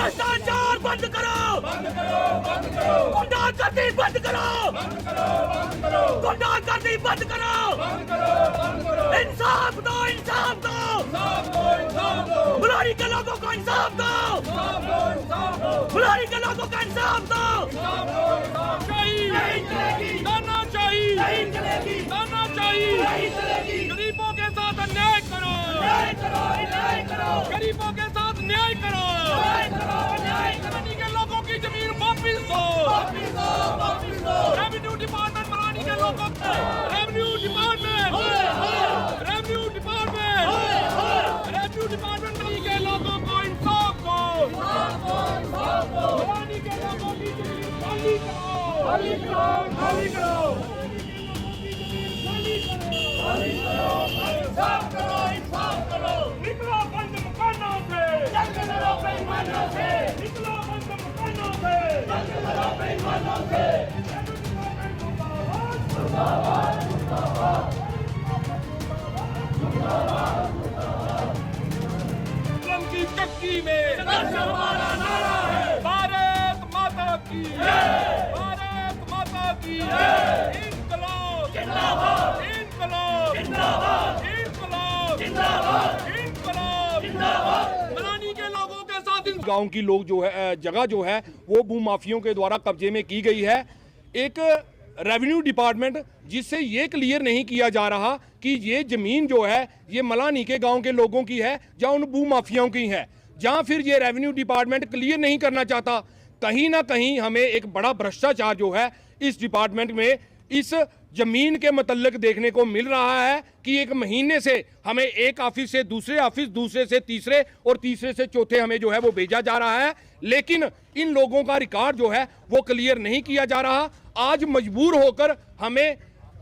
भ्रष्टाचार बंद करो, गुंडागर्दी बंद करो, गुंडागर्दी बंद करो, इंसाफ दो, इंसाफ दो, बुलारी के लोगों को इंसाफ दो, बुलारी के लोगों को इंसाफ दो। करना चाहिए, करना चाहिए। गरीबों के साथ अन्याय करो, गरीबों के साथ न्याय करो, मलानी के लोगों की जमीन वापिस दो, रेवेन्यू डिपार्टमेंट मलानी के लोगों को, रेवेन्यू डिपार्टमेंट मलानी के लोगों को इंसाफ दो, मलानी के लोगों की जमीन खाली करो, खाली करो, इंसाफ करो, इंसाफ करो। निकलो बंद मकानों से, जंग लड़ो बेईमानों से, निकलो बंद मकानों से, जंग लड़ो बेईमानों से। मुर्दाबाद, मुर्दाबाद, मुर्दाबाद, मुर्दाबाद। कलम की चक्की में संघर्ष हमारा नारा है, भारत माता की जय, भारत माता की जय। इंकलाब जिंदाबाद, इंकलाब जिंदाबाद, इंकलाब जिंदाबाद, इंकलाब जिंदाबाद। मलानी के लोगों के साथ गांव की लोग जो है जगह जो है वो भूमाफियों के द्वारा कब्जे में की गई है। एक रेवेन्यू डिपार्टमेंट जिससे ये क्लियर नहीं किया जा रहा कि ये जमीन जो है ये मलानी के गांव के लोगों की है या उन भूमाफियाओं की है, जहां फिर ये रेवेन्यू डिपार्टमेंट क्लियर नहीं करना चाहता। कहीं ना कहीं हमें एक बड़ा भ्रष्टाचार जो है इस डिपार्टमेंट में इस जमीन के मतलब देखने को मिल रहा है कि एक महीने से हमें एक ऑफिस से दूसरे ऑफिस, दूसरे से तीसरे और तीसरे से चौथे हमें जो है वो भेजा जा रहा है, लेकिन इन लोगों का रिकॉर्ड जो है वो क्लियर नहीं किया जा रहा। आज मजबूर होकर हमें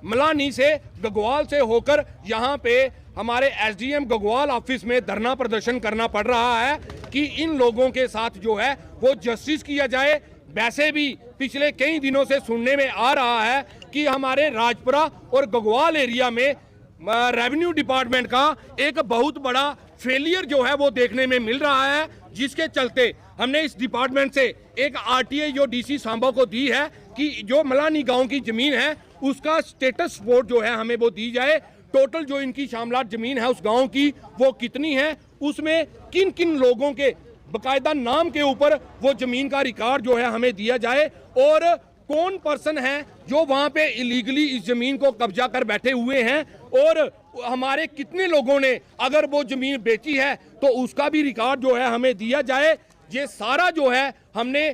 मलानी से गगवाल से होकर यहाँ पे हमारे एसडीएम गगवाल ऑफिस में धरना प्रदर्शन करना पड़ रहा है कि इन लोगों के साथ जो है वो जस्टिस किया जाए। वैसे भी पिछले कई दिनों से सुनने में आ रहा है कि हमारे राजपुरा और गगवाल एरिया में रेवेन्यू डिपार्टमेंट का एक बहुत बड़ा फेलियर जो है वो देखने में मिल रहा है, जिसके चलते हमने इस डिपार्टमेंट से एक आरटीआई जो डीसी सांबा को दी है कि जो मलानी गांव की जमीन है उसका स्टेटस रिपोर्ट जो है हमें वो दी जाए। टोटल जो इनकी शामलात जमीन है उस गांव की वो कितनी है, उसमें किन किन लोगों के बकायदा नाम के ऊपर वो जमीन का रिकॉर्ड जो है हमें दिया जाए, और कौन पर्सन है जो वहां पे इलीगली इस जमीन को कब्जा कर बैठे हुए हैं, और हमारे कितने लोगों ने अगर वो जमीन बेची है तो उसका भी रिकॉर्ड जो है हमें दिया जाए। ये सारा जो है हमने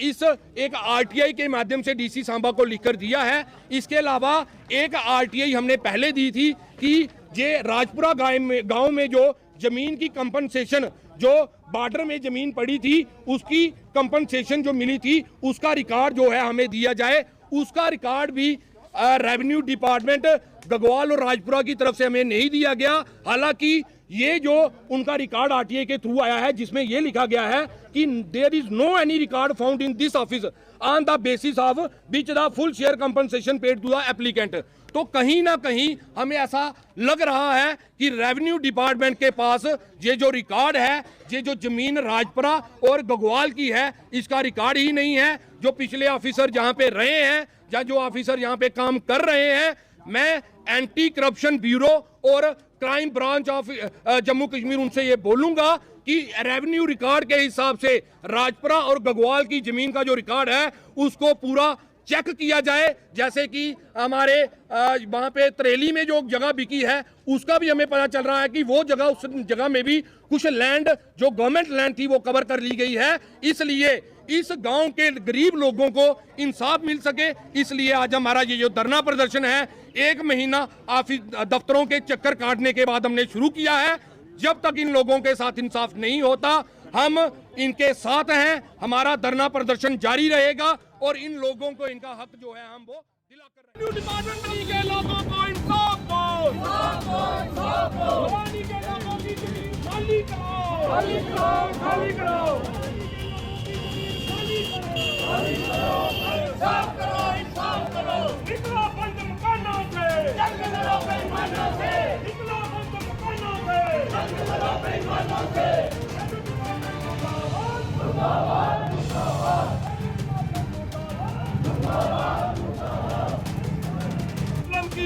इस एक आरटीआई के माध्यम से डीसी सांबा को लिखकर दिया है। इसके अलावा एक आरटीआई हमने पहले दी थी कि ये राजपुरा गांव में जो जमीन की कंपनसेशन जो बॉर्डर में जमीन पड़ी थी उसकी कंपनसेशन जो मिली थी उसका रिकॉर्ड जो है हमें दिया जाए। उसका रिकॉर्ड भी रेवेन्यू डिपार्टमेंट गगवाल और राजपुरा की तरफ से हमें नहीं दिया गया। हालांकि ये जो उनका रिकॉर्ड आरटीआई के थ्रू आया है जिसमें ये लिखा गया है कि there is no any record found in this office on the basis of which the full share compensation paid to the applicant. तो कहीं ना कहीं हमें ऐसा लग रहा है कि रेवेन्यू डिपार्टमेंट के पास ये जो रिकॉर्ड है, ये जो जमीन राजपुरा और गगवाल की है, इसका रिकॉर्ड ही नहीं है। जो पिछले ऑफिसर जहां पे रहे हैं या जो ऑफिसर यहां पे काम कर रहे हैं, मैं एंटी करप्शन ब्यूरो और crime branch of Jammu Kashmir उनसे ये बोलूंगा कि रेवेन्यू रिकॉर्ड के हिसाब से राजपुरा और गगवाल की जमीन का जो रिकॉर्ड है उसको पूरा चेक किया जाए। जैसे कि हमारे वहाँ पे तरेली में जो जगह बिकी है उसका भी हमें पता चल रहा है कि वो जगह, उस जगह में भी कुछ लैंड जो गवर्नमेंट लैंड थी वो कवर कर ली गई है। इसलिए इस गांव के गरीब लोगों को इंसाफ मिल सके, इसलिए आज हमारा ये जो धरना प्रदर्शन है 1 महीना ऑफिस दफ्तरों के चक्कर काटने के बाद हमने शुरू किया है। जब तक इन लोगों के साथ इंसाफ नहीं होता हम इनके साथ हैं। हमारा धरना प्रदर्शन जारी रहेगा और इन लोगों को इनका हक जो है हम वो दिला कर रहे हैं। डिपार्टमेंट के लोगों को इंसाफ दो, मलानी के लोगों की जमीन खाली करो, खाली करो, खाली करो, इंसाफ करो, इंसाफ करो। निकलो बंद मकानों से, जंग लड़ो बेईमानों से, निकलो बंद मकानों से, जंग लड़ो बेईमानों से।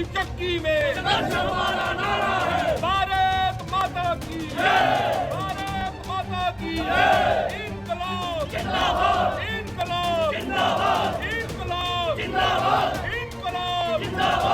चक्की में संघर्ष हमारा नारा है। भारत माता की जय, भारत माता की जय। इनकलाब जिंदाबाद, इनकलाब जिंदाबाद, इनकलाब जिंदाबाद, इनकलाब जिंदाबाद।